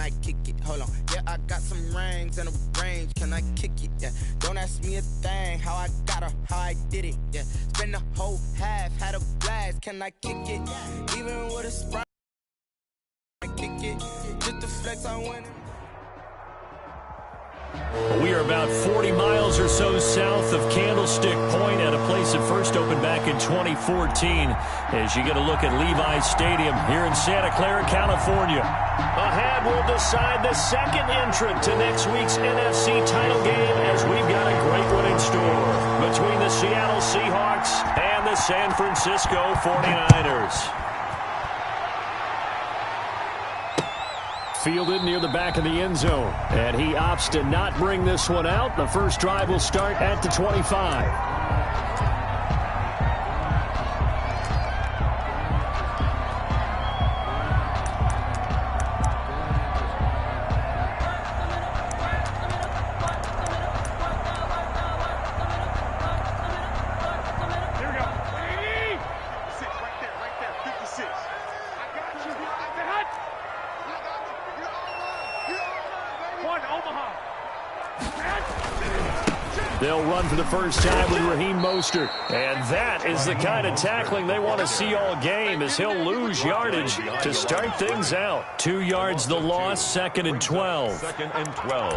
I kick it? Hold on. Yeah, I got some rings and a range. Can I kick it? Yeah. Don't ask me a thing. How I got her, how I did it. Yeah. Spend the whole half, had a blast. Can I kick it? Even with a sprite, I kick it. Just the flex I win. We are about 40 miles or so south of Candlestick Point at a place that first opened back in 2014 as you get a look at Levi's Stadium here in Santa Clara, California. Ahead, we'll decide the second entrant to next week's NFC title game as we've got a great one in store between the Seattle Seahawks and the San Francisco 49ers. Fielded near the back of the end zone. And he opts to not bring this one out. The first drive will start at the 25. They'll run for the first time with Raheem Mostert. And that is the kind of tackling they want to see all game as he'll lose yardage to start things out. 2 yards the loss, 2nd and 12. 2nd and 12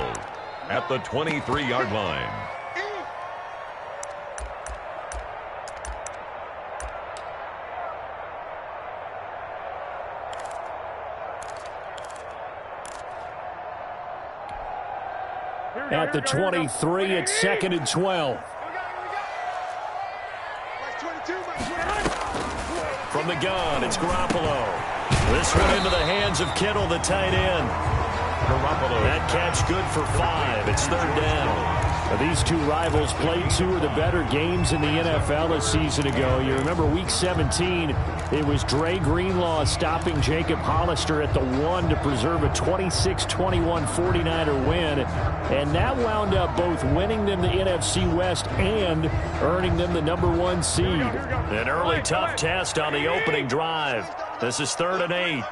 at the 23-yard line. At the 23, it's 2nd and 12. From the gun, it's Garoppolo. This one into the hands of Kittle, the tight end. Garoppolo. That catch good for 5. It's 3rd down. Now, these two rivals played 2 of the better games in the NFL a season ago. You remember Week 17, it was Dre Greenlaw stopping Jacob Hollister at the 1 to preserve a 26-21 49er win. And that wound up both winning them the NFC West and earning them the #1 seed. An early tough test on the opening drive. This is 3rd and 8.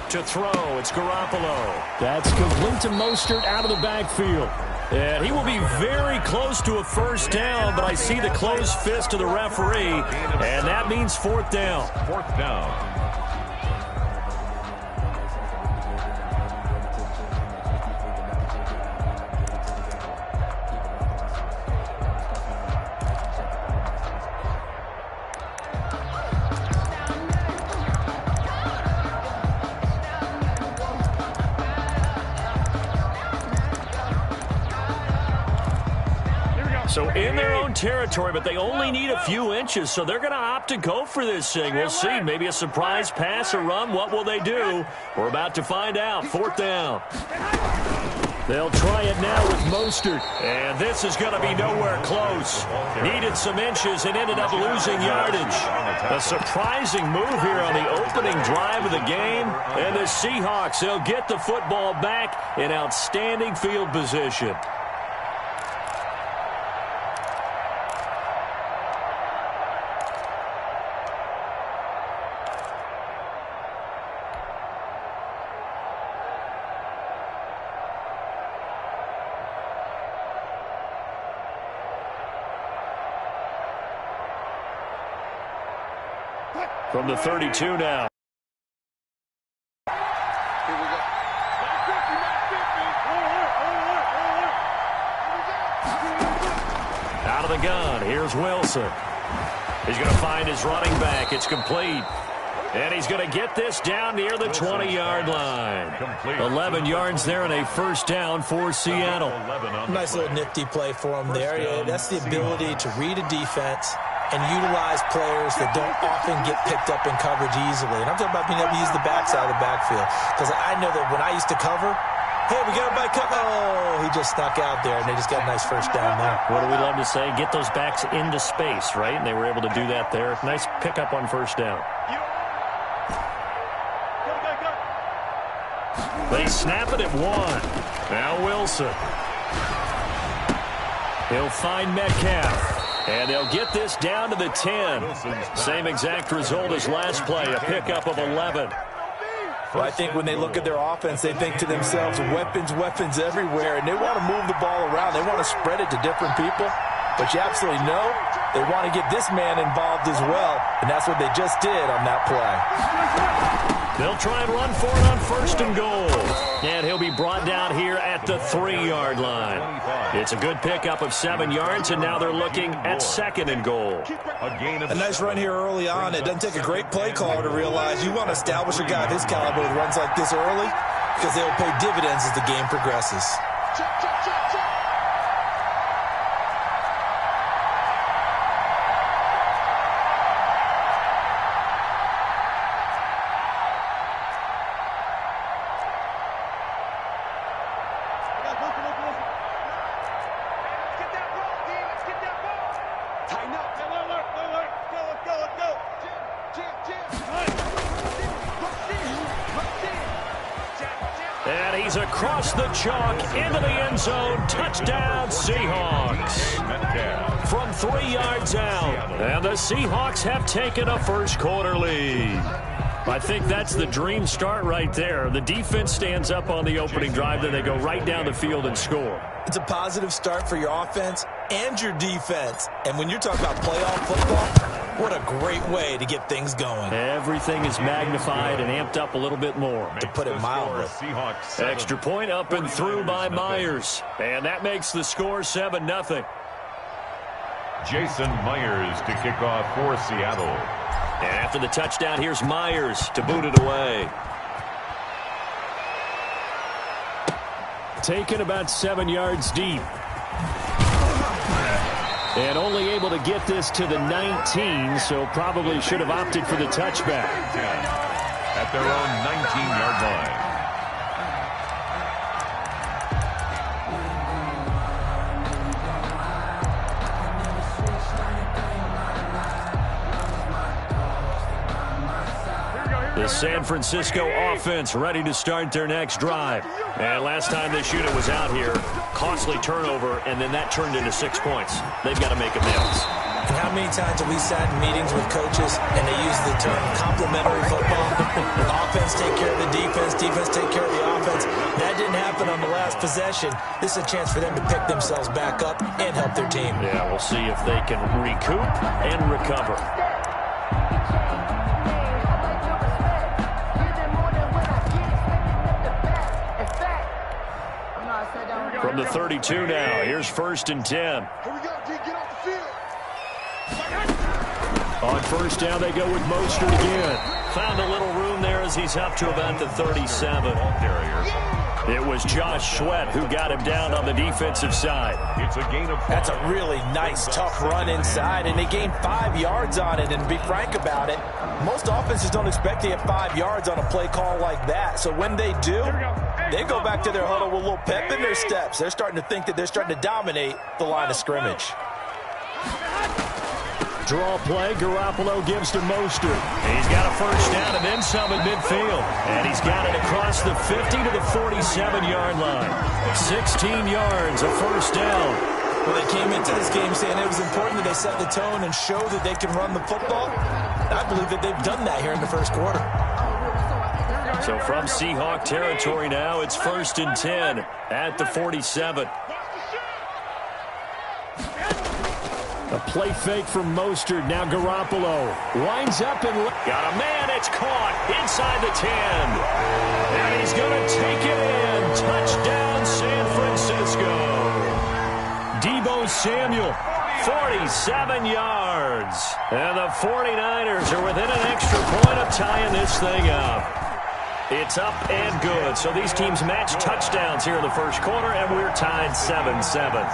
To throw, it's Garoppolo. That's complete to Mostert out of the backfield. And he will be very close to a first down, but I see the closed fist of the referee, and that means 4th down. 4th down. So in their own territory, but they only need a few inches, so they're going to opt to go for this thing. We'll see. Maybe a surprise pass or run. What will they do? We're about to find out. 4th down. They'll try it now with Mostert. And this is going to be nowhere close. Needed some inches and ended up losing yardage. A surprising move here on the opening drive of the game. And the Seahawks, they'll get the football back in outstanding field position. From the 32 now. Out of the gun, here's Wilson. He's going to find his running back. It's complete. And he's going to get this down near the 20-yard line. 11 yards there and a first down for Seattle. Nice little nifty play for him there. Yeah, that's the ability to read a defense and utilize players that don't often get picked up in coverage easily. And I'm talking about being able to use the backside of the backfield. Because I know that when I used to cover, hey, we got everybody covered. Oh, he just snuck out there, and they just got a nice first down there. What do we love to say? Get those backs into space, right? And they were able to do that there. Nice pickup on first down. They snap it at 1. Now Wilson. He'll find Metcalf. And they'll get this down to the 10. Same exact result as last play, a pickup of 11. Well, I think when they look at their offense, they think to themselves, weapons, weapons everywhere, and they want to move the ball around. They want to spread it to different people. But you absolutely know they want to get this man involved as well, and that's what they just did on that play. They'll try and run for it on 1st and goal. And he'll be brought down here at the 3-yard line. It's a good pickup of 7 yards, and now they're looking at 2nd and goal. A nice run here early on. It doesn't take a great play caller to realize you want to establish a guy of his caliber with runs like this early because they will pay dividends as the game progresses. And he's across the chalk into the end zone. Touchdown, Seahawks. From 3 yards out. And the Seahawks have taken a first-quarter lead. I think that's the dream start right there. The defense stands up on the opening drive, then they go right down the field and score. It's a positive start for your offense and your defense. And when you're talking about playoff football, what a great way to get things going. Everything is magnified and amped up a little bit more. To put it mildly. Extra point up and through by Myers. And that makes the score 7-0. Jason Myers to kick off for Seattle. And after the touchdown, here's Myers to boot it away. Taken about 7 yards deep. And only able to get this to the 19, so probably should have opted for the touchback. At their own 19-yard line. The San Francisco offense ready to start their next drive. And last time this unit was out here, costly turnover, and then that turned into 6 points. They've got to make amends. And how many times have we sat in meetings with coaches and they use the term complementary football? Offense take care of the defense, defense take care of the offense. That didn't happen on the last possession. This is a chance for them to pick themselves back up and help their team. Yeah, we'll see if they can recoup and recover. From the 32 now, here's 1st and 10. On 1st down, they go with Mostert again. Found a little room there as he's up to about the 37. It was Josh Sweat who got him down on the defensive side. It's a gain of 5. That's a really nice, tough run inside, and they gained 5 yards on it. And to be frank about it, most offenses don't expect to get 5 yards on a play call like that. So when they do, they go back to their huddle with a little pep in their steps. They're starting to think that they're starting to dominate the line of scrimmage. Draw play, Garoppolo gives to Mostert. He's got a first down and then some at midfield. And he's got it across the 50 to the 47-yard line. 16 yards, a first down. Well, they came into this game saying it was important that they set the tone and show that they can run the football. I believe that they've done that here in the first quarter. So from Seahawk territory now, it's 1st and 10 at the 47. A play fake from Mostert. Now Garoppolo winds up and got a man. It's caught inside the 10. And he's going to take it in. Touchdown, San Francisco. Deebo Samuel, 47 yards. And the 49ers are within an extra point of tying this thing up. It's up and good. So these teams match touchdowns here in the first quarter, and we're tied 7-7.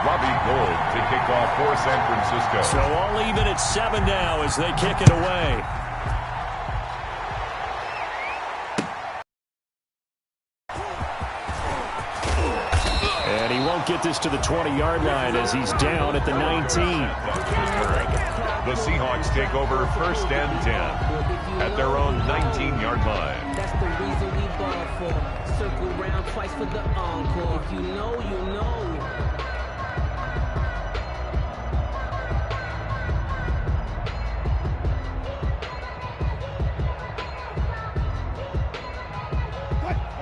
Robbie Gould to kick off for San Francisco. So all even at 7 now as they kick it away. And he won't get this to the 20-yard line as he's down at the 19. The Seahawks take over 1st and 10 at their own 19-yard line. That's the reason we ball for. Circle round twice for the encore. If you know, you know.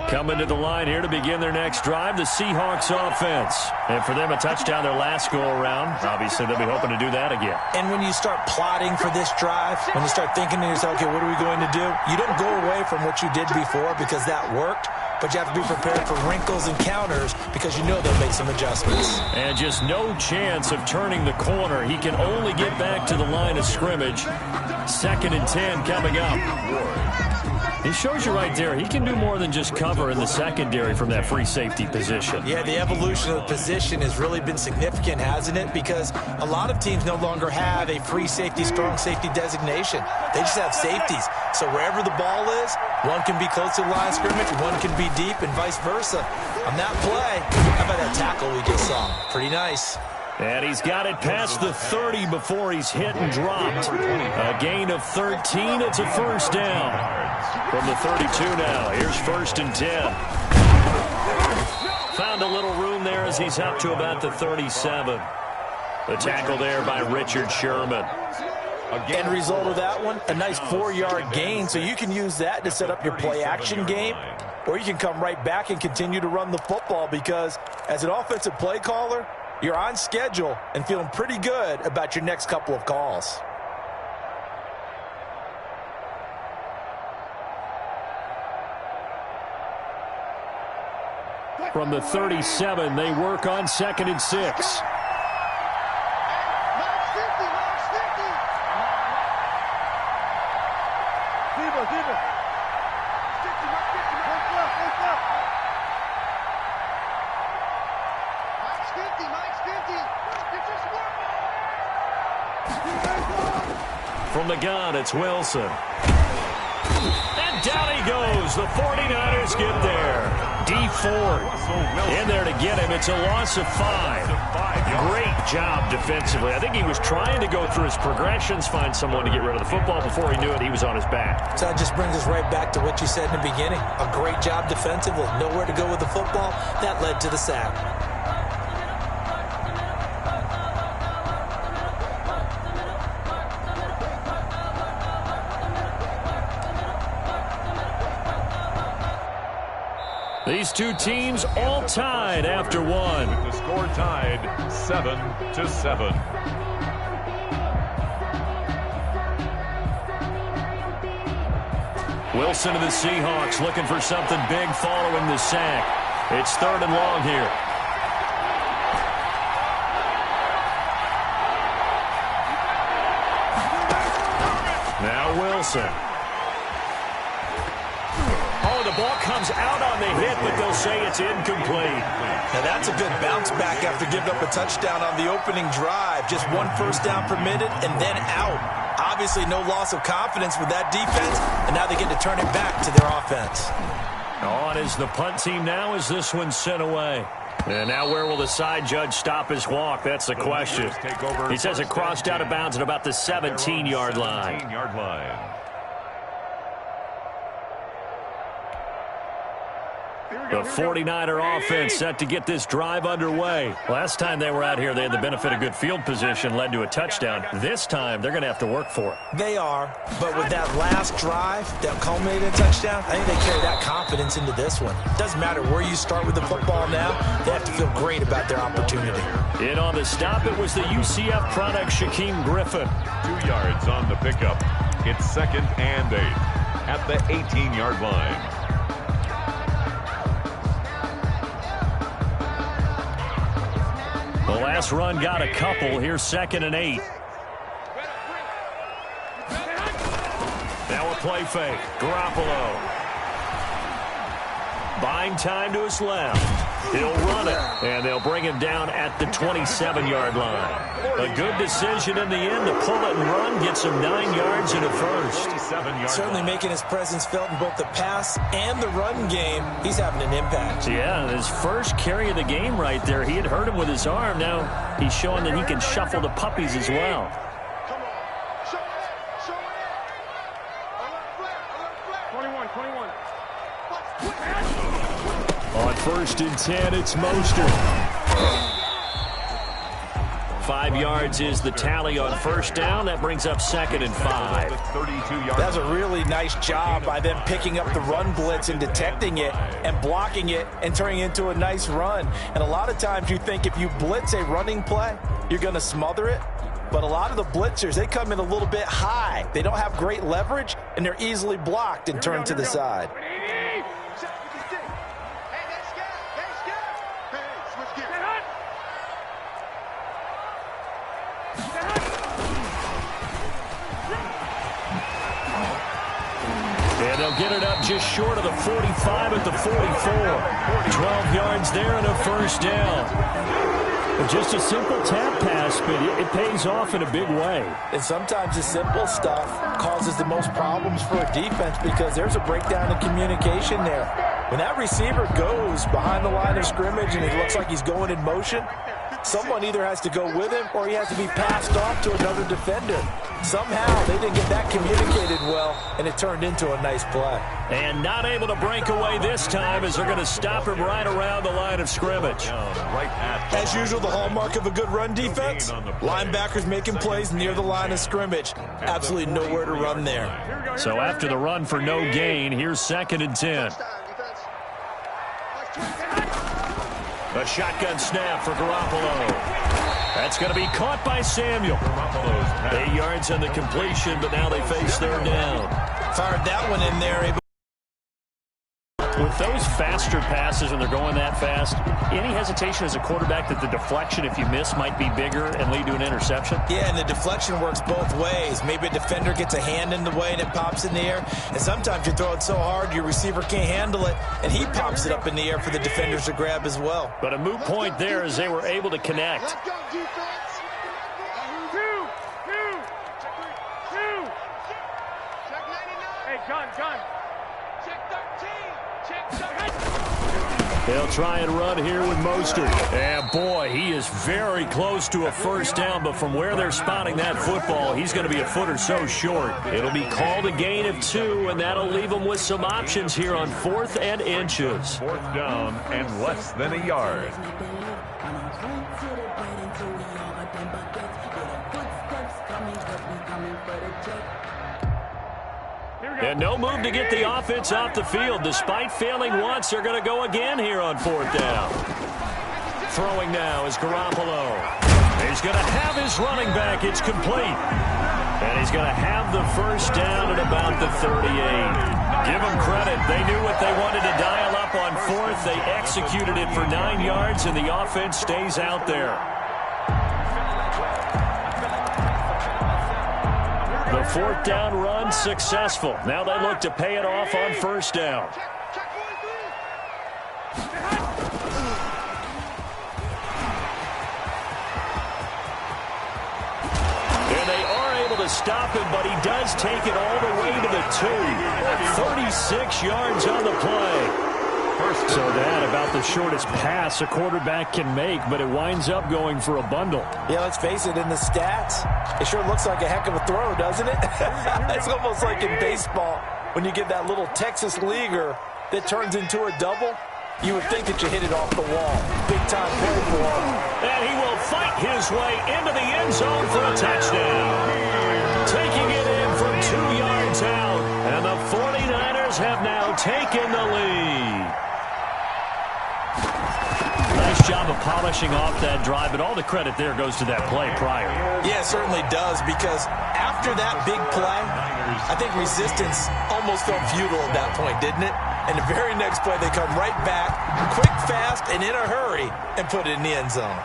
Coming to the line here to begin their next drive, the Seahawks offense. And for them, a touchdown their last go-around. Obviously, they'll be hoping to do that again. And when you start plotting for this drive, when you start thinking to yourself, okay, what are we going to do? You don't go away from what you did before because that worked, but you have to be prepared for wrinkles and counters because you know they'll make some adjustments. And just no chance of turning the corner. He can only get back to the line of scrimmage. 2nd and 10 coming up. He shows you right there, he can do more than just cover in the secondary from that free safety position. Yeah, the evolution of the position has really been significant, hasn't it? Because a lot of teams no longer have a free safety, strong safety designation. They just have safeties. So wherever the ball is, one can be close to the line of scrimmage, one can be deep, and vice versa. On that play, how about that tackle we just saw? Pretty nice. And he's got it past the 30 before he's hit and dropped. A gain of 13. It's a 1st down. From the 32 now. Here's 1st and 10. Found a little room there as he's up to about the 37. The tackle there by Richard Sherman. End result of that one, a nice 4-yard gain. So you can use that to set up your play-action game, or you can come right back and continue to run the football because as an offensive play caller, you're on schedule and feeling pretty good about your next couple of calls. From the 37, they work on 2nd and 6. From the gun, it's Wilson. And down he goes. The 49ers get there. D Ford in there to get him. It's a loss of 5. Great job defensively. I think he was trying to go through his progressions, find someone to get rid of the football. Before he knew it, he was on his back. So that just brings us right back to what you said in the beginning. A great job defensively. Nowhere to go with the football. That led to the sack. These two teams all tied after one. With the score tied 7-7. Wilson to the Seahawks looking for something big following the sack. It's 3rd and long here. Now Wilson. The ball comes out on the hit, but they'll say it's incomplete. Now that's a good bounce back after giving up a touchdown on the opening drive. Just 1 first down permitted and then out. Obviously no loss of confidence with that defense, and now they get to turn it back to their offense. On is the punt team now as this one's sent away. And now where will the side judge stop his walk? That's the question. He says it crossed out of bounds at about the 17-yard line. The 49er offense set to get this drive underway. Last time they were out here, they had the benefit of good field position, led to a touchdown. This time, they're going to have to work for it. They are, but with that last drive that culminated in a touchdown, I think they carry that confidence into this one. Doesn't matter where you start with the football now, they have to feel great about their opportunity. In on the stop, it was the UCF product, Shaquem Griffin. 2 yards on the pickup. It's 2nd and 8 at the 18-yard line. The last run got a couple. Here's 2nd and 8. Now a play fake. Garoppolo. Buying time to his left. He'll run it, and they'll bring him down at the 27-yard line. A good decision in the end to pull it and run, get some 9 yards in a first. Certainly making his presence felt in both the pass and the run game. He's having an impact. Yeah, his first carry of the game right there. He had hurt him with his arm. Now he's showing that he can shuffle the puppies as well. On 1st and 10, it's Mostert. 5 yards is the tally on 1st down. That brings up 2nd and 5. That's a really nice job by them picking up the run blitz and detecting it and blocking it and turning it into a nice run. And a lot of times you think if you blitz a running play, you're going to smother it. But a lot of the blitzers, they come in a little bit high. They don't have great leverage, and they're easily blocked and turned to the side. And they'll get it up just short of the 45 at the 44. 12 yards there and a 1st down. Just a simple tap pass, but it pays off in a big way. And sometimes the simple stuff causes the most problems for a defense because there's a breakdown in communication there. When that receiver goes behind the line of scrimmage and it looks like he's going in motion, someone either has to go with him or he has to be passed off to another defender. Somehow they didn't get that communicated well, and it turned into a nice play. And not able to break away this time as they're going to stop him right around the line of scrimmage. As usual, the hallmark of a good run defense, linebackers making plays near the line of scrimmage. Absolutely nowhere to run there. So after the run for no gain, here's 2nd and 10. A shotgun snap for Garoppolo. That's going to be caught by Samuel. 8 yards on the completion, but now they face 3rd down. Fired that one in there. With those faster passes when they're going that fast, any hesitation as a quarterback that the deflection, if you miss, might be bigger and lead to an interception? Yeah, and the deflection works both ways. Maybe a defender gets a hand in the way and it pops in the air. And sometimes you throw it so hard your receiver can't handle it, and he pops it up in the air for the defenders to grab as well. But a moot point there as they were able to connect. Let's go, defense. Two. Check 99. Hey, gun. Check 13. Check 13. They'll try and run here with Mostert. And boy, he is very close to a 1st down, but from where they're spotting that football, he's going to be a foot or so short. It'll be called a gain of 2, and that'll leave them with some options here on 4th and inches. 4th down and less than a yard. And no move to get the offense off the field. Despite failing once, they're going to go again here on 4th down. Throwing now is Garoppolo. He's going to have his running back. It's complete. And he's going to have the 1st down at about the 38. Give them credit. They knew what they wanted to dial up on 4th. They executed it for 9 yards, and the offense stays out there. The 4th down run successful. Now they look to pay it off on 1st down. And they are able to stop him, but he does take it all the way to the 2. 36 yards on the play. So that about the shortest pass a quarterback can make, but it winds up going for a bundle. Yeah, let's face it, in the stats, it sure looks like a heck of a throw, doesn't it? It's almost like in baseball when you get that little Texas leaguer that turns into a double. You would think that you hit it off the wall. Big time play for him. And he will fight his way into the end zone for a touchdown. Taking it in from 2 yards out. And the 49ers have now taken the lead. Nice job of polishing off that drive, but all the credit there goes to that play prior. Yeah, it certainly does, because after that big play, I think resistance almost felt futile at that point, didn't it? And the very next play, they come right back, quick, fast, and in a hurry, and put it in the end zone.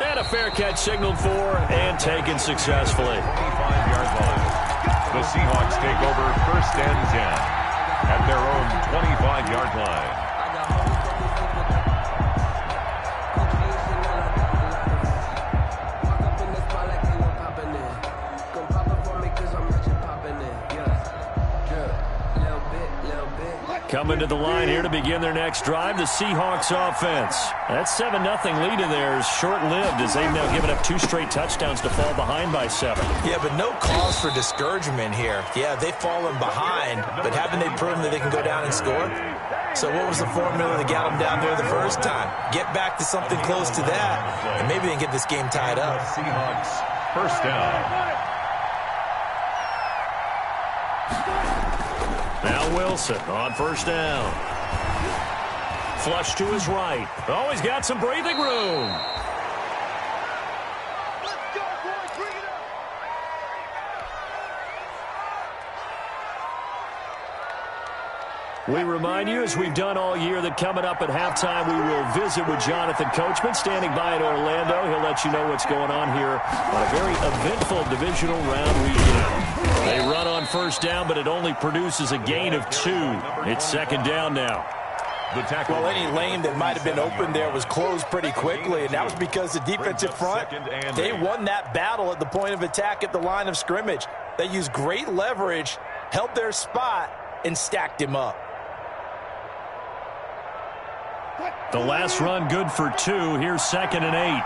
And a fair catch signaled for and taken successfully. 25-yard line. The Seahawks take over 1st and 10 at their own 25-yard line. Coming to the line here to begin their next drive, the Seahawks offense. That 7-0 lead in there is short-lived as they've now given up 2 straight touchdowns to fall behind by 7. Yeah, but no cause for discouragement here. Yeah, they've fallen behind, but haven't they proven that they can go down and score? So what was the formula that got them down there the first time? Get back to something close to that, and maybe they can get this game tied up. Seahawks first down. Now Wilson on first down. Flush to his right. Oh, he's got some breathing room. Let's go, boys. Bring it up. We remind you, as we've done all year, that coming up at halftime, we will visit with Jonathan Coachman, standing by in Orlando. He'll let you know what's going on here on a very eventful divisional round weekend. They run on first down, but it only produces a gain of 2. It's second down now. Well, any lane that might have been open there was closed pretty quickly, and that was because the defensive front, they won that battle at the point of attack at the line of scrimmage. They used great leverage, held their spot, and stacked him up. The last run good for 2. Here's 2nd and 8.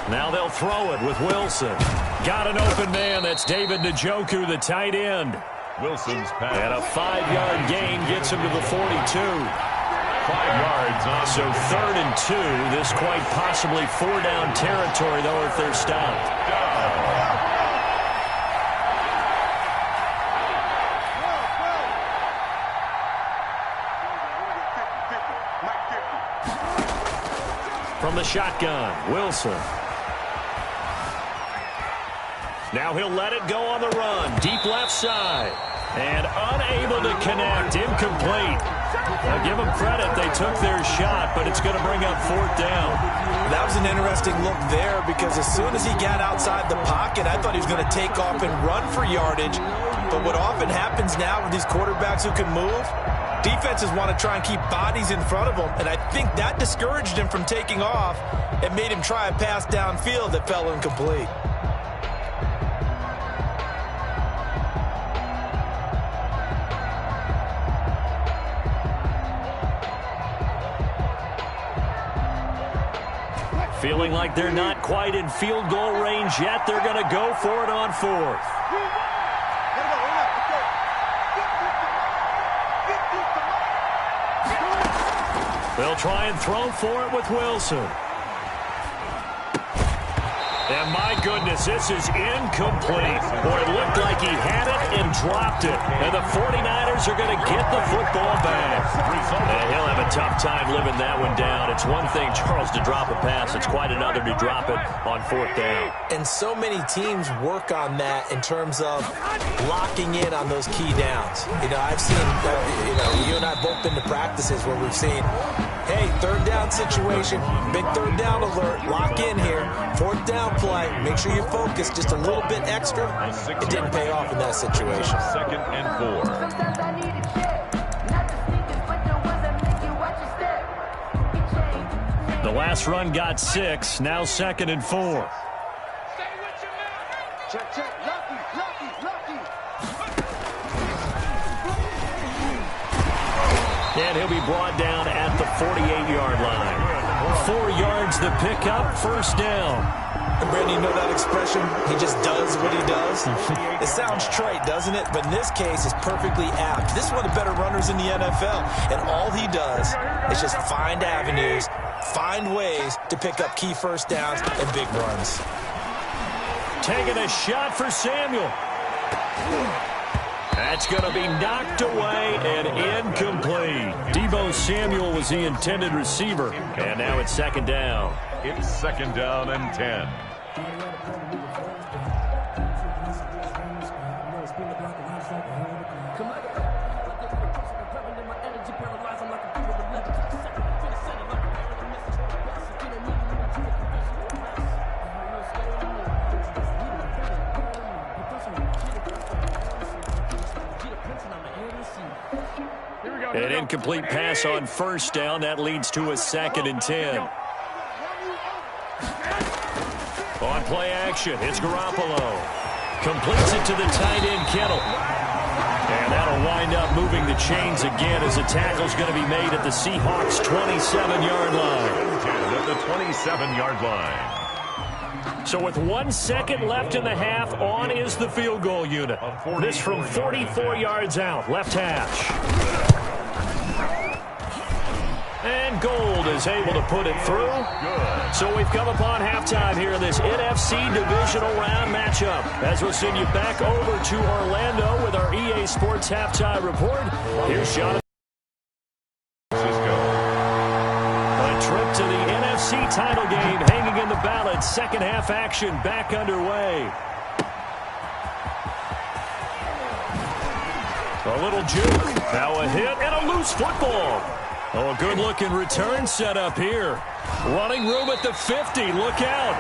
Now they'll throw it with Wilson. Got an open man. That's David Njoku, the tight end. Wilson's pass. And a 5-yard gain gets him to the 42. 5 yards on. So 3rd and 2. This quite possibly 4-down territory, though, if they're stopped. From the shotgun, Wilson. Now he'll let it go on the run. Deep left side. And unable to connect. Incomplete. Now give them credit. They took their shot, but it's going to bring up 4th down. That was an interesting look there because as soon as he got outside the pocket, I thought he was going to take off and run for yardage. But what often happens now with these quarterbacks who can move, defenses want to try and keep bodies in front of them, and I think that discouraged him from taking off and made him try a pass downfield that fell incomplete. Feeling like they're not quite in field goal range yet. They're going to go for it on 4th. They'll try and throw for it with Wilson. And my goodness, this is incomplete. Boy, it looked like he had it and dropped it. And the 49ers are going to get the football back. And he'll have a tough time living that one down. It's one thing, Charles, to drop a pass. It's quite another to drop it on 4th down. And so many teams work on that in terms of locking in on those key downs. You know, I've seen, you and I have both been to practices where we've seen, hey, 3rd down situation, big 3rd down alert, lock in here, 4th down play, make sure you focus just a little bit extra. It didn't pay off in that situation. 2nd and 4. The last run got 6, now 2nd and 4. Check, check. Lucky. And he'll be brought down at the 48-yard line. 4 yards the pickup, 1st down. And Brandon, you know that expression? He just does what he does. It sounds trite, doesn't it? But in this case, it's perfectly apt. This is one of the better runners in the NFL. And all he does is just find avenues, find ways to pick up key 1st downs and big runs. Taking a shot for Samuel. That's going to be knocked away and incomplete. Deebo Samuel was the intended receiver. And now it's 2nd down. It's 2nd down and 10. An incomplete pass on first down. That leads to a 2nd and 10. On play action, it's Garoppolo. Completes it to the tight end, Kittle. And that'll wind up moving the chains again as the tackle's going to be made at the Seahawks' 27-yard line. At the 27-yard line. So with 1 second left in the half, on is the field goal unit. This from 44 yards out, left hash. And Gold is able to put it through. So we've come upon halftime here in this NFC divisional round matchup. As we'll send you back over to Orlando with our EA Sports halftime report. Here's Jonathan. A trip to the NFC title game hanging in the balance. Second half action back underway. A little juke. Now a hit and a loose football. Oh, a good-looking return set up here. Running room at the 50. Look out.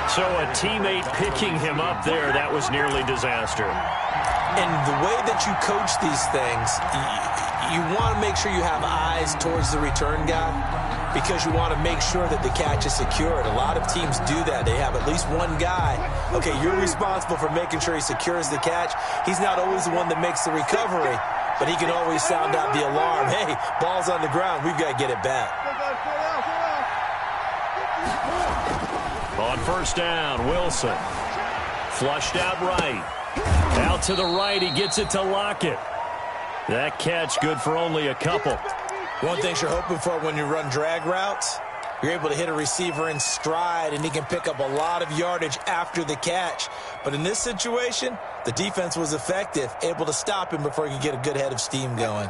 So a teammate picking him up there. That was nearly disaster. And the way that you coach these things, you want to make sure you have eyes towards the return guy because you want to make sure that the catch is secured. A lot of teams do that. They have at least one guy. Okay, you're responsible for making sure he secures the catch. He's not always the one that makes the recovery, but he can always sound out the alarm. Hey, ball's on the ground. We've got to get it back. On first down, Wilson. Flushed out right. Out to the right, he gets it to Lockett. That catch good for only a couple. One thing you're hoping for when you run drag routes, you're able to hit a receiver in stride, and he can pick up a lot of yardage after the catch. But in this situation, the defense was effective, able to stop him before he could get a good head of steam going.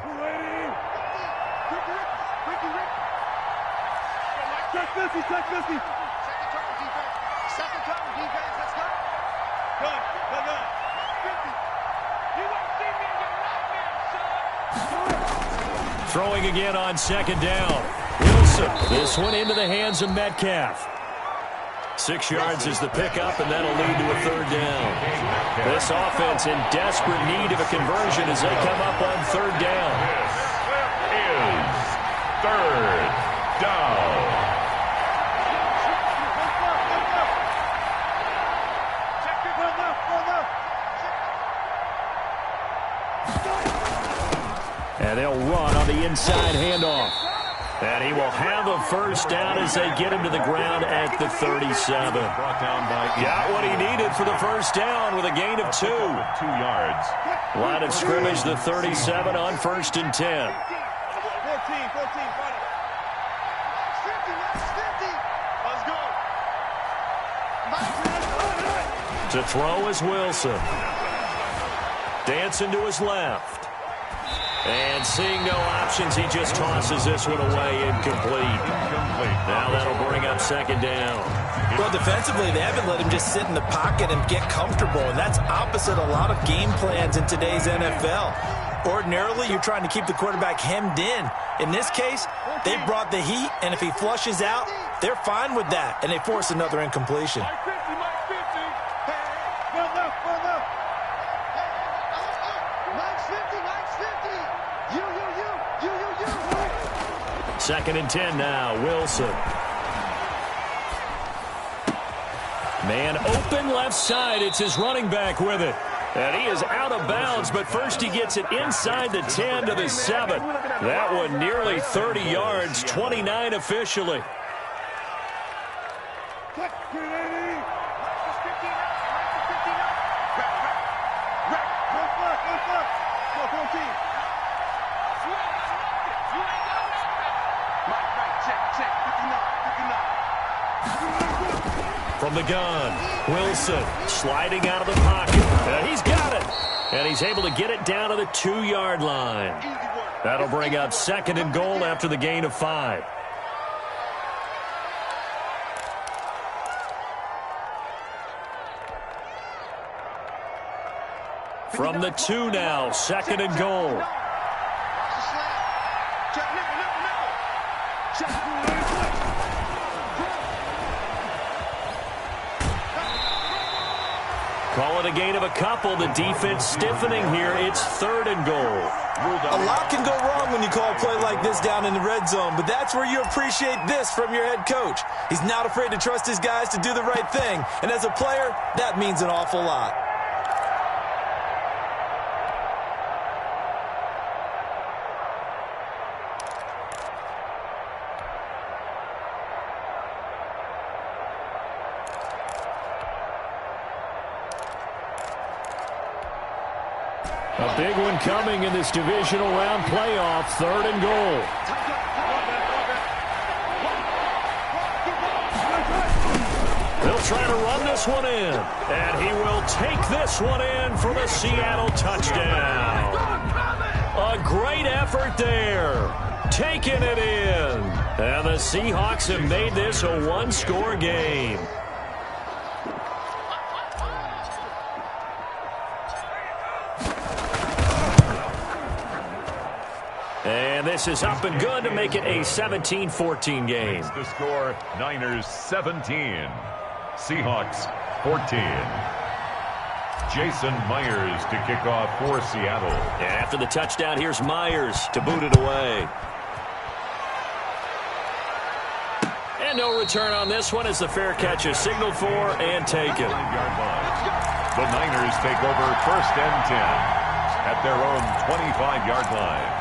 Throwing again on second down. Wilson, this one into the hands of Metcalf. 6 yards is the pickup, and that'll lead to a third down. This offense in desperate need of a conversion as they come up on third down. This is third down. And they'll run on the inside handoff. And he will have a first down as they get him to the ground at the 37. Got what he needed for the first down with a gain of 2. 2 yards. Line of scrimmage, the 37 on 1st and 10. 14. Let's go. To throw is Wilson. Dancing to his left. And seeing no options, he just tosses this one away incomplete. Now that'll bring up second down. Well, defensively, they haven't let him just sit in the pocket and get comfortable, and that's opposite a lot of game plans in today's NFL. Ordinarily, you're trying to keep the quarterback hemmed in. In this case, they brought the heat, and if he flushes out, they're fine with that, and they force another incompletion. Second and 10 now, Wilson. Man open left side, it's his running back with it. And he is out of bounds, but first he gets it inside the 10 to the 7. That one nearly 30 yards, 29 officially. From the gun, Wilson sliding out of the pocket. He's got it. And he's able to get it down to the 2-yard line. That'll bring up second and goal after the gain of 5. From the 2 now, second and goal. Call it a gain of a couple. The defense stiffening here. It's 3rd and goal. A lot can go wrong when you call a play like this down in the red zone, but that's where you appreciate this from your head coach. He's not afraid to trust his guys to do the right thing, and as a player, that means an awful lot. A big one coming in this divisional round playoff. 3rd and goal. They'll try to run this one in. And he will take this one in for the Seattle touchdown. A great effort there. Taking it in. And the Seahawks have made this a one-score game. And this is up and good to make it a 17-14 game. The score, Niners 17, Seahawks 14. Jason Myers to kick off for Seattle. And after the touchdown, here's Myers to boot it away. And no return on this one as the fair catch is signaled for and taken. The Niners take over 1st and 10 at their own 25-yard line.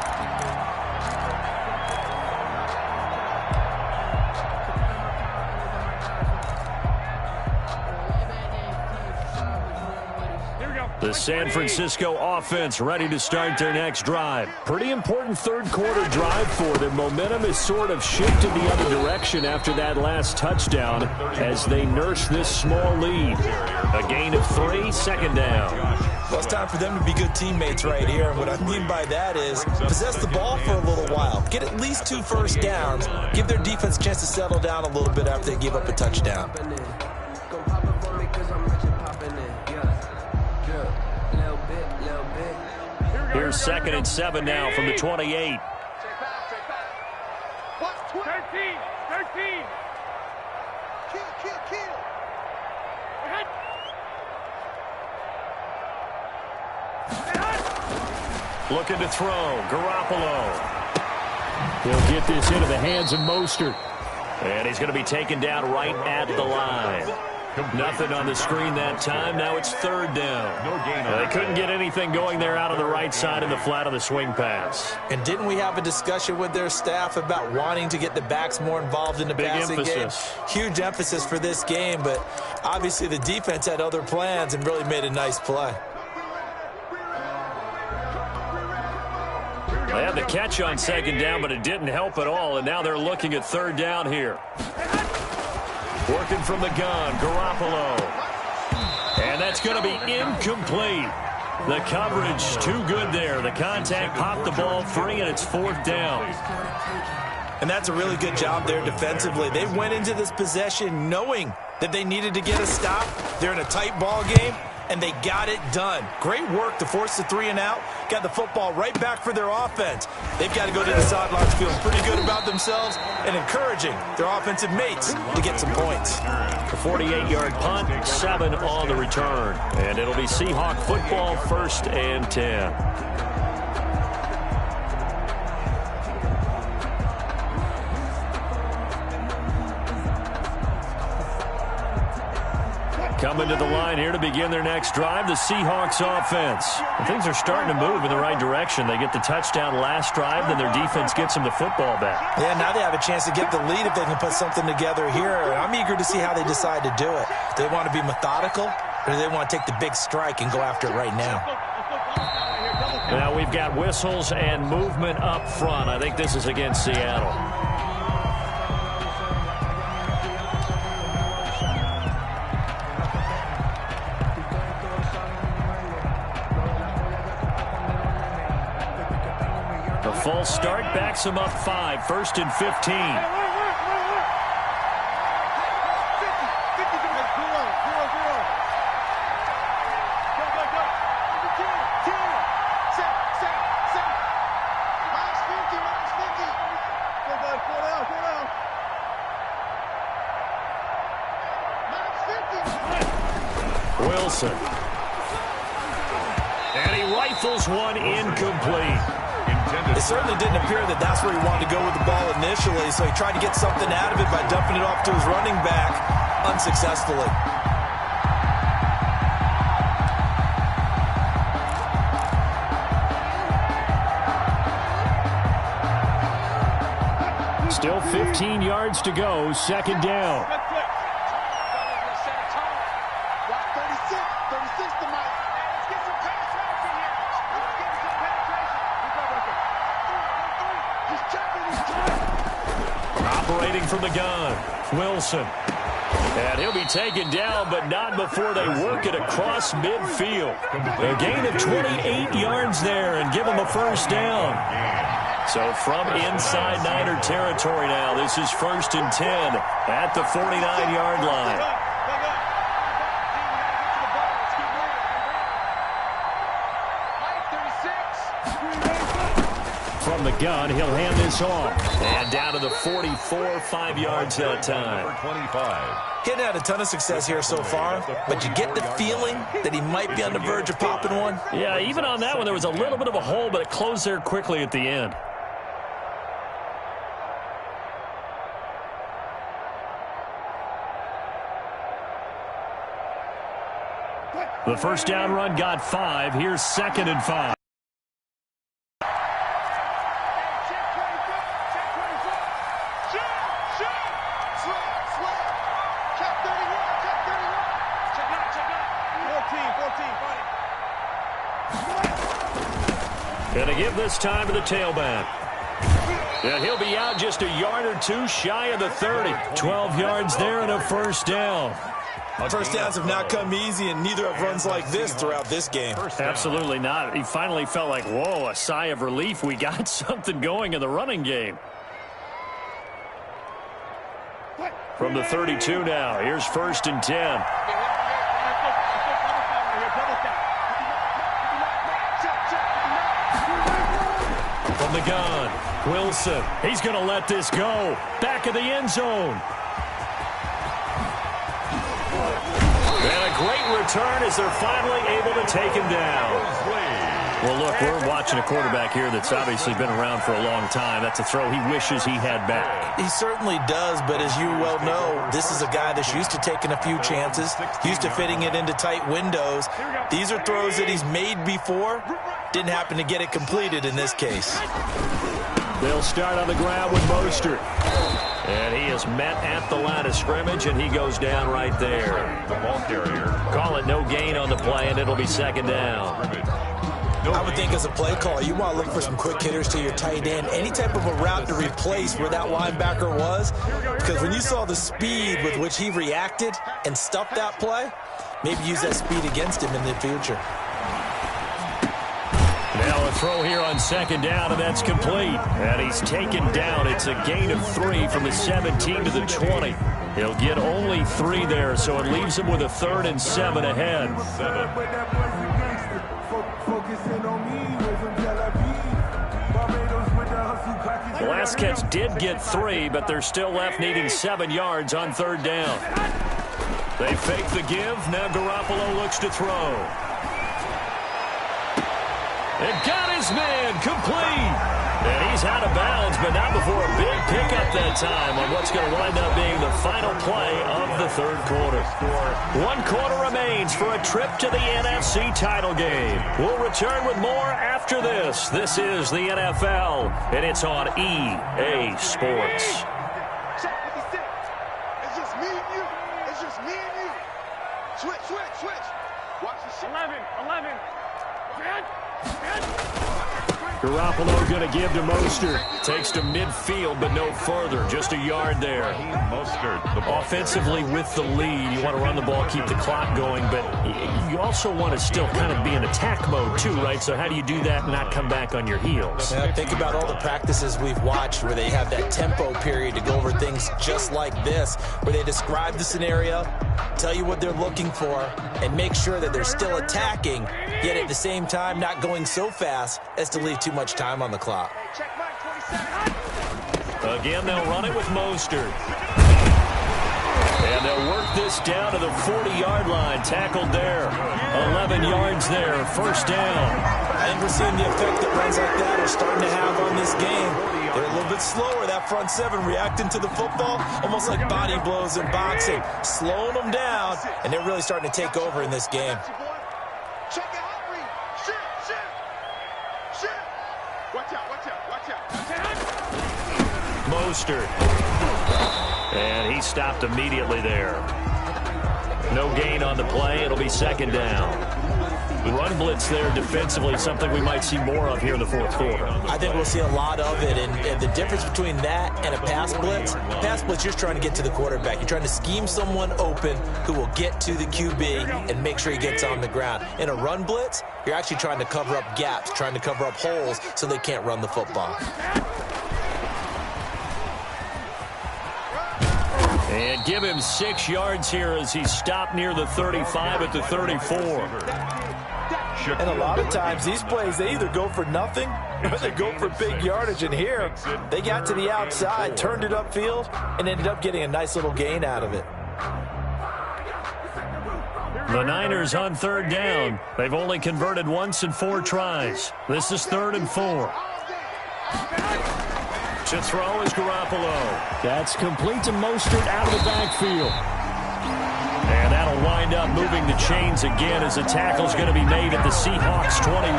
The San Francisco offense ready to start their next drive. Pretty important 3rd quarter drive for them. Momentum has sort of shifted the other direction after that last touchdown as they nurse this small lead. A gain of 3, 2nd down. Well, it's time for them to be good teammates right here. And what I mean by that is possess the ball for a little while. Get at least 2 first downs. Give their defense a chance to settle down a little bit after they give up a touchdown. Here's 2nd and 7 now from the 28. 13. Kill. Looking to throw. Garoppolo. He'll get this into the hands of Mostert. And he's going to be taken down right at the line. Nothing on the screen that time. Now it's 3rd down. No gain. They couldn't get anything going there out on the right side in the flat of the swing pass. And didn't we have a discussion with their staff about wanting to get the backs more involved in the passing game? Huge emphasis for this game, but obviously the defense had other plans and really made a nice play. They had the catch on 2nd down, but it didn't help at all, and now they're looking at 3rd down here. Working from the gun, Garoppolo. And that's going to be incomplete. The coverage too good there. The contact popped the ball free, and it's 4th down. And that's a really good job there defensively. They went into this possession knowing that they needed to get a stop. They're in a tight ball game, and they got it done. Great work to force the 3 and out. Got the football right back for their offense. They've got to go to the sidelines feeling pretty good about themselves and encouraging their offensive mates to get some points. A 48-yard punt, 7 on the return. And it'll be Seahawk football, 1st and 10. Coming to the line here to begin their next drive, the Seahawks offense. And things are starting to move in the right direction. They get the touchdown last drive, then their defense gets them the football back. Yeah, now they have a chance to get the lead if they can put something together here. I'm eager to see how they decide to do it. Do they want to be methodical, or do they want to take the big strike and go after it right now? Now we've got whistles and movement up front. I think this is against Seattle. False start backs him up 5, 1st and 15. Wilson rifles one incomplete. It certainly didn't appear that that's where he wanted to go with the ball initially, so he tried to get something out of it by dumping it off to his running back unsuccessfully. Still 15 yards to go, second down. Operating from the gun, Wilson. And he'll be taken down, but not before they work it across midfield. A gain of 28 yards there and give him a first down. So from inside Niner territory now, this is 1st and 10 at the 49-yard line. From the gun, he'll hand this off. And down to the 44, 5 yards that time. 25. He hadn't had a ton of success here so far, but you get the feeling that he might be on the verge of popping one. Yeah, even on that one, there was a little bit of a hole, but it closed there quickly at the end. The first down run got 5. Here's 2nd and 5. Going to give this time to the tailback. And he'll be out just a yard or two shy of the 30. 12 yards there and a first down. First downs have not come easy, and neither have runs like this throughout this game. Absolutely not. He finally felt like, whoa, a sigh of relief. We got something going in the running game. From the 32 now, here's 1st and 10. From the gun, Wilson. He's going to let this go. Back of the end zone. And a great return as they're finally able to take him down. Well, look, we're watching a quarterback here that's obviously been around for a long time. That's a throw he wishes he had back. He certainly does, but as you well know, this is a guy that's used to taking a few chances, used to fitting it into tight windows. These are throws that he's made before. Didn't happen to get it completed in this case. They'll start on the ground with Mostert. And he is met at the line of scrimmage, and he goes down right there. The ball carrier. Call it no gain on the play, and it'll be 2nd down. I would think as a play caller, you want to look for some quick hitters to your tight end. Any type of a route to replace where that linebacker was. Because when you saw the speed with which he reacted and stuffed that play, maybe use that speed against him in the future. Now a throw here on 2nd down, and that's complete. And he's taken down. It's a gain of 3 from the 17 to the 20. He'll get only 3 there, so it leaves him with a 3rd and 7 ahead. The last catch did get 3, but they're still left needing 7 yards on 3rd down. They fake the give. Now Garoppolo looks to throw. And got his man complete. And he's out of bounds, but not before a big pickup that time on what's going to wind up being the final play of the 3rd quarter. 1 quarter remains for a trip to the NFC title game. We'll return with more after this. This is the NFL, and it's on EA Sports. It's just me and you. It's just me and you. Switch. Watch the shit. 11. Garoppolo going to give to Mostert. Takes to midfield, but no further. Just a yard there. Mostert. Offensively with the lead, you want to run the ball, keep the clock going, but you also want to still kind of be in attack mode too, right? So how do you do that and not come back on your heels? Yeah, think about all the practices we've watched where they have that tempo period to go over things just like this, where they describe the scenario, tell you what they're looking for, and make sure that they're still attacking, yet at the same time not going so fast as to leave too much time on the clock. Again, they'll run it with Mostert. And they'll work this down to the 40-yard line. Tackled there. 11 yards there. First down. I think we're seeing the effect that runs like that are starting to have on this game. They're a little bit slower, that front seven, reacting to the football, almost like body blows in boxing, slowing them down, and they're really starting to take over in this game. Check it out, read. Shit. Watch out. Mostert. And he stopped immediately there. No gain on the play. It'll be second down. Run blitz there defensively, something we might see more of here in the fourth quarter. I think we'll see a lot of it, and the difference between that and a pass blitz, you're just trying to get to the quarterback. You're trying to scheme someone open who will get to the QB and make sure he gets on the ground. In a run blitz, you're actually trying to cover up gaps, trying to cover up holes so they can't run the football. And give him 6 yards here as he stopped near the 35 at the 34. And a lot of times, these plays, they either go for nothing or they go for big yardage. And here, they got to the outside, turned it upfield, and ended up getting a nice little gain out of it. The Niners on third down. They've only converted once in 4 tries. This is 3rd and 4. To throw is Garoppolo. That's complete to Mostert out of the backfield. And that'll wind up moving the chains again as the tackle's going to be made at the Seahawks 21.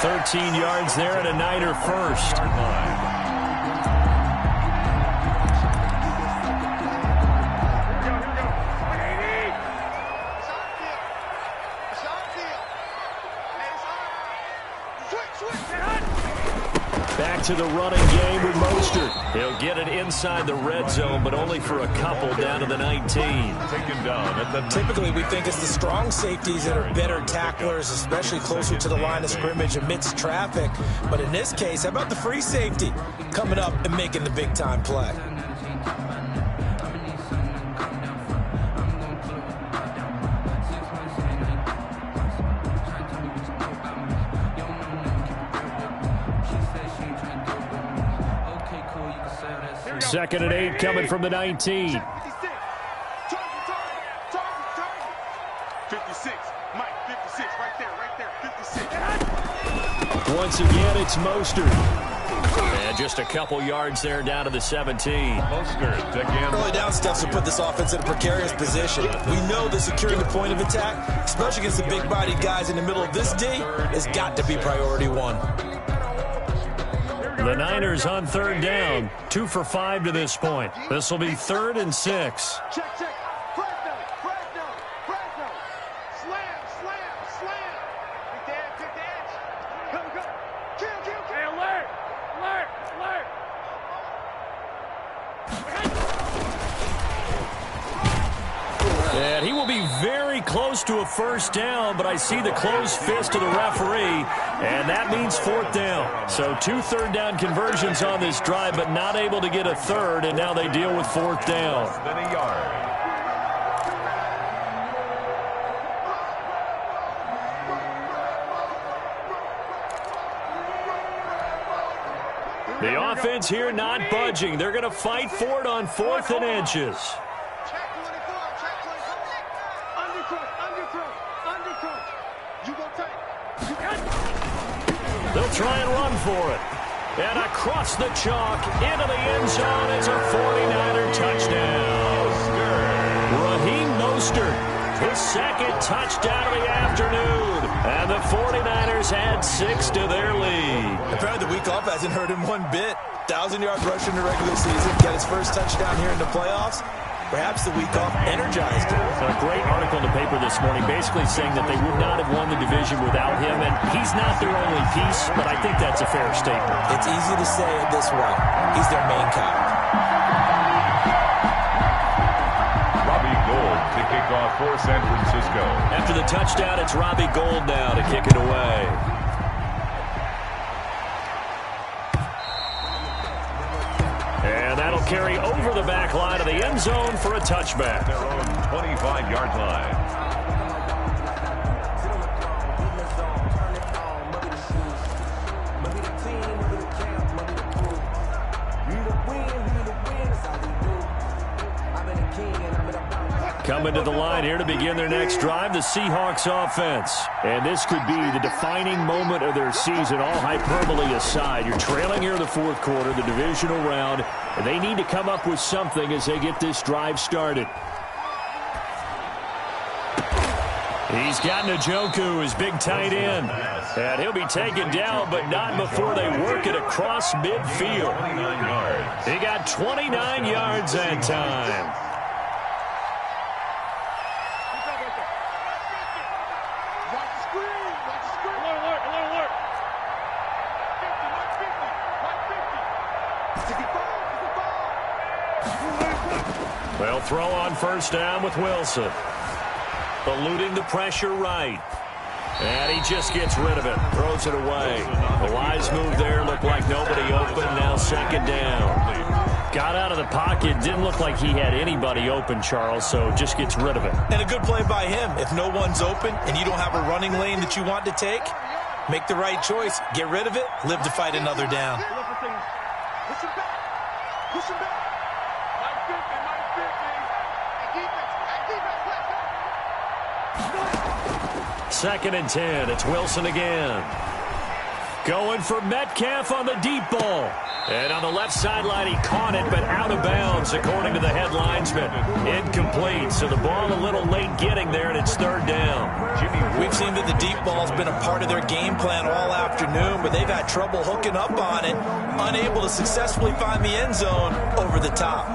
13 yards there and a Niner first. Back to the running game with Mostert. He'll get it inside the red zone, but only for a couple down to the 19. Taken down at the Typically, we think it's the strong safeties that are better tacklers, especially closer to the line of scrimmage amidst traffic. But in this case, how about the free safety coming up and making the big-time play? Second and 8 coming from the 19. 56. Mike, 56. Right there. 56. Once again, it's Mostert. And just a couple yards there down to the 17. Mostert again. Early down steps will put this offense in a precarious position. We know that securing the point of attack, especially against the big-bodied guys in the middle of this D, has got to be priority one. The Niners on third down. 2 for 5 to this point. This will be 3rd and 6. Check. Fresno. Slam. Pick the edge. Go. Kill. Hey, alert. And he will be very close to a first down, but I see the closed fist of the referee, and that means 4th down. So 2 third-down conversions on this drive, but not able to get a third, and now they deal with 4th down. Less than a yard. The offense here not budging. They're going to fight for it on 4th and inches. Check 24. Undercut. You go tight. They'll try and run for it. And across the chalk, into the end zone, it's a 49er touchdown. Raheem Mostert, his 2nd touchdown of the afternoon. And the 49ers add 6 to their lead. Apparently the week off hasn't hurt him one bit. 1,000-yard rush in the regular season, got his first touchdown here in the playoffs. Perhaps the week off energized him. A great article in the paper this morning basically saying that they would not have won the division without him, and he's not their only piece, but I think that's a fair statement. It's easy to say it this way. He's their main cog. Robbie Gould to kick off for San Francisco. After the touchdown, it's Robbie Gould now to kick it away. And that'll carry over the back line of the end zone for a touchback. Their own 25-yard line. Coming to the line here to begin their next drive, the Seahawks offense. And this could be the defining moment of their season, all hyperbole aside. You're trailing here in the fourth quarter, the divisional round, and they need to come up with something as they get this drive started. He's got Njoku, his big tight end. And he'll be taken down, but not before they work it across midfield. He got 29 yards that time. They'll throw on first down with Wilson. Eluding the pressure right. And he just gets rid of it. Throws it away. The wise move there. Looked like nobody open. Now second down. Got out of the pocket. Didn't look like he had anybody open, Charles, so just gets rid of it. And a good play by him. If no one's open and you don't have a running lane that you want to take, make the right choice. Get rid of it. Live to fight another down. Push him back. Push him back. Second and 10. It's Wilson again. Going for Metcalf on the deep ball. And on the left sideline, he caught it, but out of bounds, according to the head linesman. Incomplete, so the ball a little late getting there, and it's third down. We've seen that the deep ball's been a part of their game plan all afternoon, but they've had trouble hooking up on it, unable to successfully find the end zone over the top.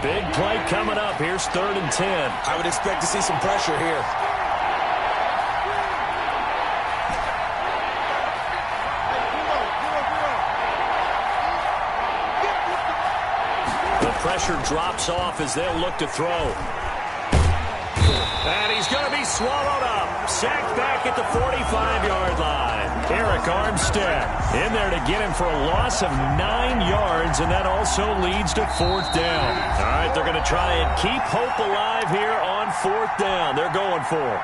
Big play coming up. Here's third and 10. I would expect to see some pressure here. The pressure drops off as they'll look to throw. And he's going to be swallowed up. Sacked back at the 45-yard line. Eric Armstead in there to get him for a loss of 9 yards, and that also leads to fourth down. All right, they're going to try and keep hope alive here on fourth down. They're going for it.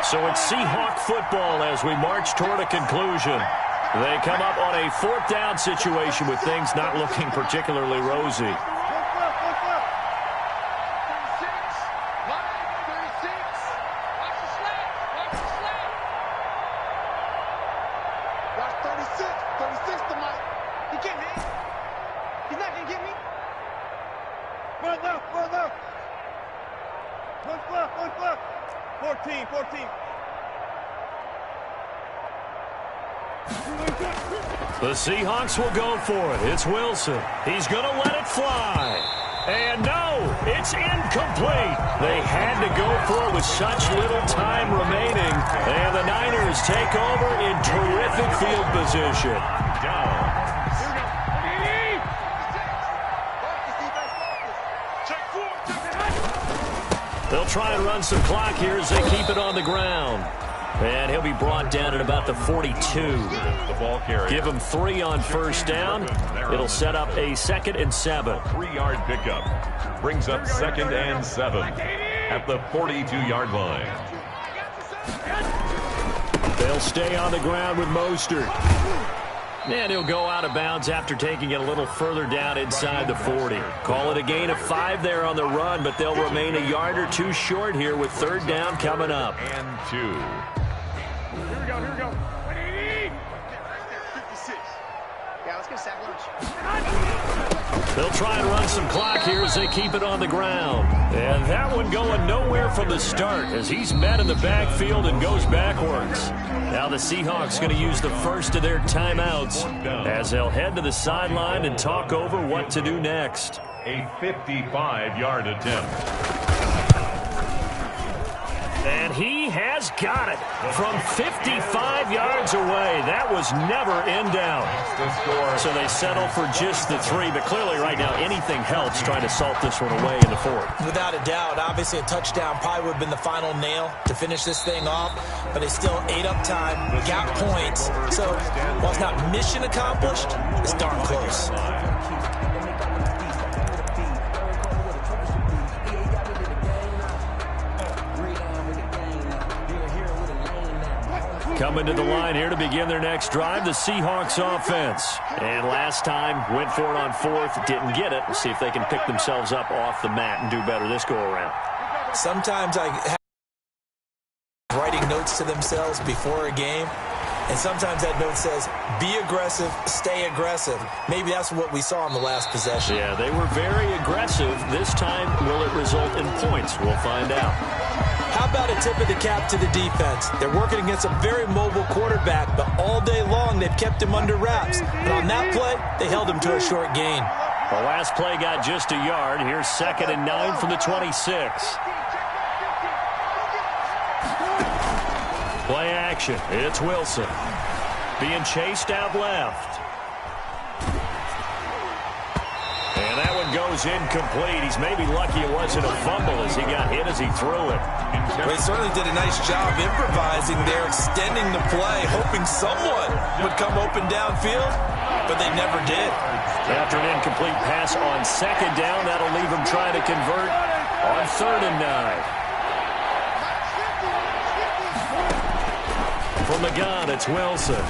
So it's Seahawk football as we march toward a conclusion. They come up on a fourth down situation with things not looking particularly rosy. The Seahawks will go for it. It's Wilson. He's going to let it fly. And no, it's incomplete. They had to go for it with such little time remaining. And the Niners take over in terrific field position. They'll try and run some clock here as they keep it on the ground. And he'll be brought down at about the 42. The ball carrier. Give him 3 on first down. It'll set up a 2nd and 7. 3-yard pickup. Brings up 2nd and 7 at the 42-yard line. They'll stay on the ground with Mostert. And he'll go out of bounds after taking it a little further down inside the 40. Call it a gain of 5 there on the run, but they'll remain a yard or 2 short here with third down coming up. And 2. Here we go. 56. Yeah, let's get sack lunch. They'll try and run some clock here as they keep it on the ground. And that one going nowhere from the start as he's met in the backfield and goes backwards. Now the Seahawks going to use the first of their timeouts as they'll head to the sideline and talk over what to do next. A 55-yard attempt. And he has got it from 55 yards away. That was never in doubt. So they settle for just the 3. But clearly right now anything helps trying to salt this one away in the 4th. Without a doubt, obviously a touchdown probably would have been the final nail to finish this thing off. But they still ate up time, got points. So while it's not mission accomplished, it's darn close. Coming to the line here to begin their next drive, the Seahawks offense. And last time, went for it on fourth, didn't get it. We'll see if they can pick themselves up off the mat and do better this go-around. Sometimes I have writing notes to themselves before a game, and sometimes that note says, be aggressive, stay aggressive. Maybe that's what we saw in the last possession. Yeah, they were very aggressive. This time, will it result in points? We'll find out. How about a tip of the cap to the defense? They're working against a very mobile quarterback, but all day long they've kept him under wraps. And on that play, they held him to a short gain. The last play got just a yard. Here's 2nd and 9 from the 26. Play action. It's Wilson. Being chased out left. And that one goes incomplete. He's maybe lucky it wasn't a fumble as he got hit as he threw it. Well, he certainly did a nice job improvising there, extending the play, hoping someone would come open downfield, but they never did. After an incomplete pass on 2nd down, that'll leave him trying to convert on 3rd and 9. From the gun, it's Wilson.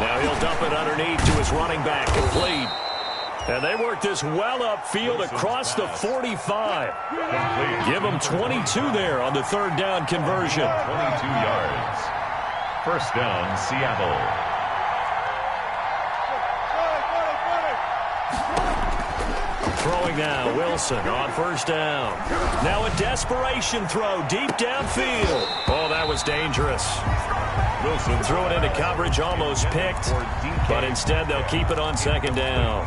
Now he'll dump it underneath to his running back, complete. And they work this well upfield across the 45. Give them 22 there on the 3rd down conversion. 22 yards. 1st down, Seattle. Throwing now, Wilson on 1st down. Now a desperation throw deep downfield. Oh, that was dangerous. Wilson threw it into coverage, almost picked, but instead they'll keep it on 2nd down.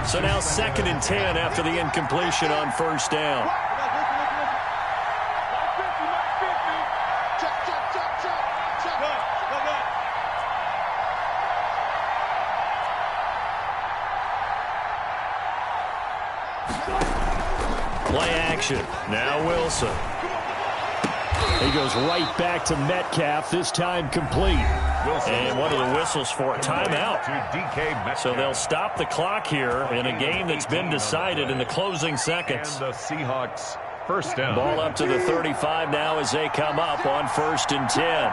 So now 2nd and 10 after the incompletion on 1st down. Play action. Now Wilson. He goes right back to Metcalf, this time complete. And one of the whistles for a timeout. So they'll stop the clock here in a game that's been decided in the closing seconds. And the Seahawks 1st down. Ball up to the 35 now as they come up on 1st and 10.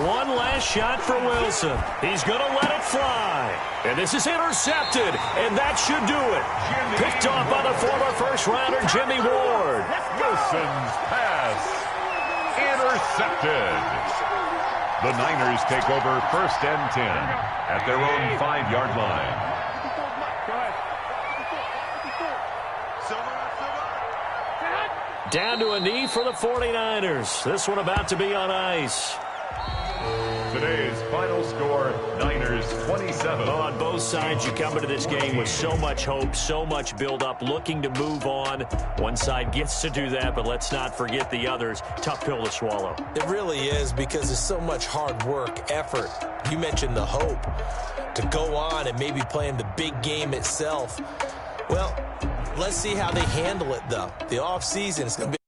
One last shot for Wilson. He's going to let it fly. And this is intercepted, and that should do it. Picked off by the former first-rounder Jimmy Ward. Wilson's pass intercepted. The Niners take over 1st and 10 at their own 5-yard line. Down to a knee for the 49ers. This one about to be on ice. Today's final score, Niners 27. On both sides, you come into this game with so much hope, so much build-up, looking to move on. One side gets to do that, but let's not forget the others. Tough pill to swallow. It really is, because there's so much hard work, effort. You mentioned the hope to go on and maybe play in the big game itself. Well, let's see how they handle it, though. The offseason is going to be